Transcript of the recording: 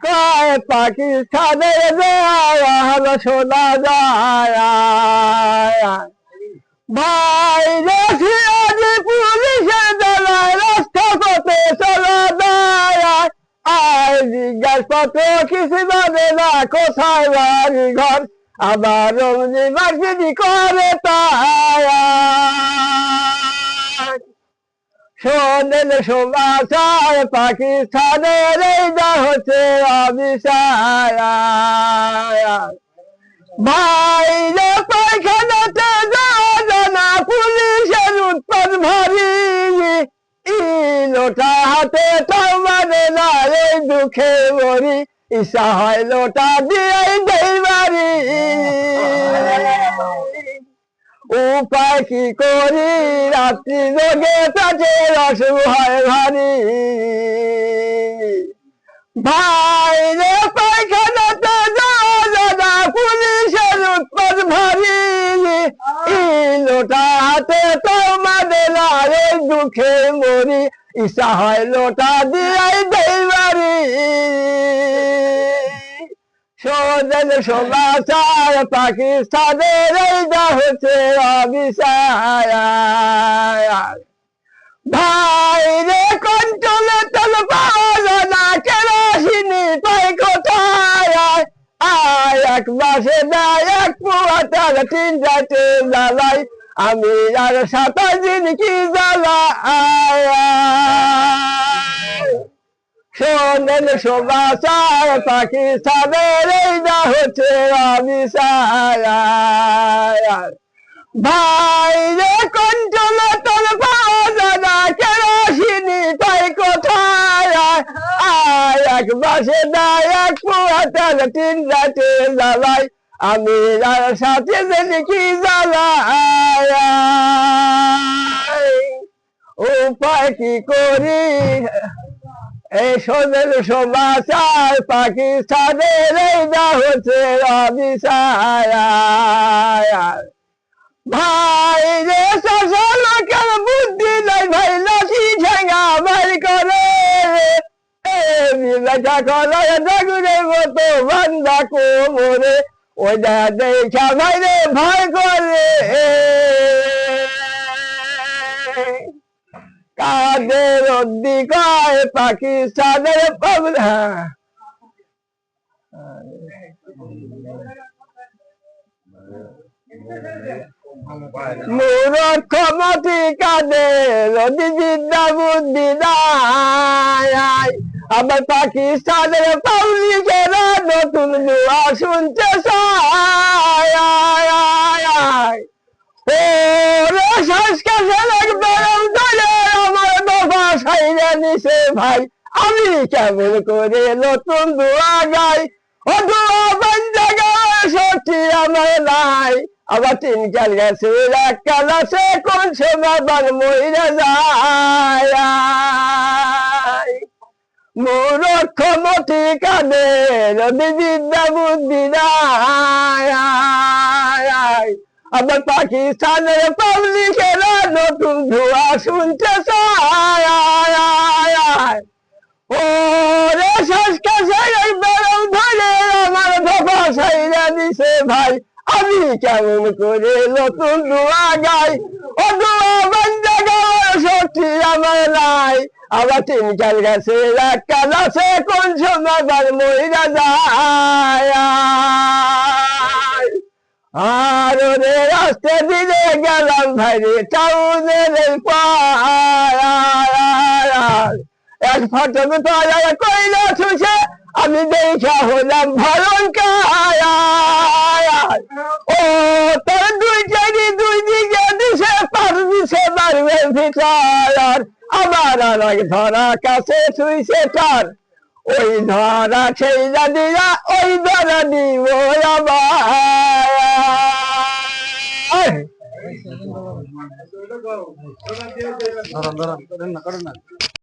কয় পাকিস্তানে যায় শোনা যায় ভাই রসিয়াজি পুলিশে জ্বালায় রাস্তা পথে চলা যায় আয় জিজ্ঞাসপত্র কিছু জানে না কোথায় বাড়ি ঘর আবার রমজি মার্কেটি করে তাই শোনেন সমাচার পাকিস্তানের এই যা হচ্ছে অবিচার ভাই রে পায়খানাতে জানা পুলিশের উৎপাদ ভারী লোটা হাতে তাও মানে না এই দুঃখে মরি ইচ্ছা হয় লোটা দিয়ে দেই বাড়ি উপায় কি করি রাত্রি যোগে পেটের অসুখ হয় ভারী ভাই রে পায়খানাতে জানা পুলিশের উৎপাদ ভারী লোটা হাতে তাও মানে না এই দুঃখে মরি ইচ্ছা হয় লোটা দিয়ে দেই বাড়ি শোনেন সমাচার পাকিস্তানের এই যা হচ্ছে অবিচার ভাই রে কন্ট্রোলে তেল পাওয়া যায় না কেরোসিনি পাই কোথায় আয় এক মাসে দেয় এক পোয়া তেল 3-4 জ্বালাই আমি আর 27 দিন কি জ্বালা শোনেন সমাচার পাকিস্তানের এই যা হচ্ছে অবিচার ভাই রে কন্ট্রোলে তেল পাওয়া যায় না কেরোসিনি পাই কোথায় আয় এক মাসে দেয় এক পোয়া তেল 3-4 জ্বালাই আমি আর 27 দিন কি জ্বালা উপায় কি করি এই শোনেন সমাচার পাকিস্তানের এই যা হচ্ছে অবিচার ভাই রে লোকের বুদ্ধি নাই ভাই লাঠি ঠেঙ্গা ভাই করে লেখা করে ডাগুরের মতো বান্দা কোমরে ওইটা দেখা ভাই রে ভয় করে কাদের অধিকার পাকিস্তানের মূর্খমতি কাদের বিদ্যা বুদ্ধি নাই আবার পাকিস্তানের পাবলিকেরা নতুন দোয়া শুনতে চায় ভাই আমি কেমন করে নতুন দোয়া গাই ও দোয়া বন্ধে গাওয়ার শক্তি আমার নাই আবার 3 গেছে এক কাল আছে কোন সময় বান মইরা যায় মূর্খমতি কাদের বিদ্যা বুদ্ধি নাই আবার পাকিস্তানের পাবলিকেরা নতুন ধোয়া শুনতে চায় ও রে শ্বাসকাশের বেরম ধরে আমার ধোপা সাইরা দিছে ভাই আমি কেমন করে নতুন দোয়া গাই ও দোয়া বন্ধে গাওয়ার শক্তি আমার নাই আবার 3 গেছে এক কাল আছে কোন সময় বার মইরা যায় আর রে আস্তে দিলে গেলাম ভাই রে টাউনের এক ফটক তলায় কইলা ছুছে আমি দেখা হলাম ভয়ঙ্কর ও তোর 2 দিকে দিছে পার দিছে মারবে ভিতর আমার আর ধরা কাছে ছুঁইছে তার ওই ধরা সেই দিয়া ওই ধরা দিব আবার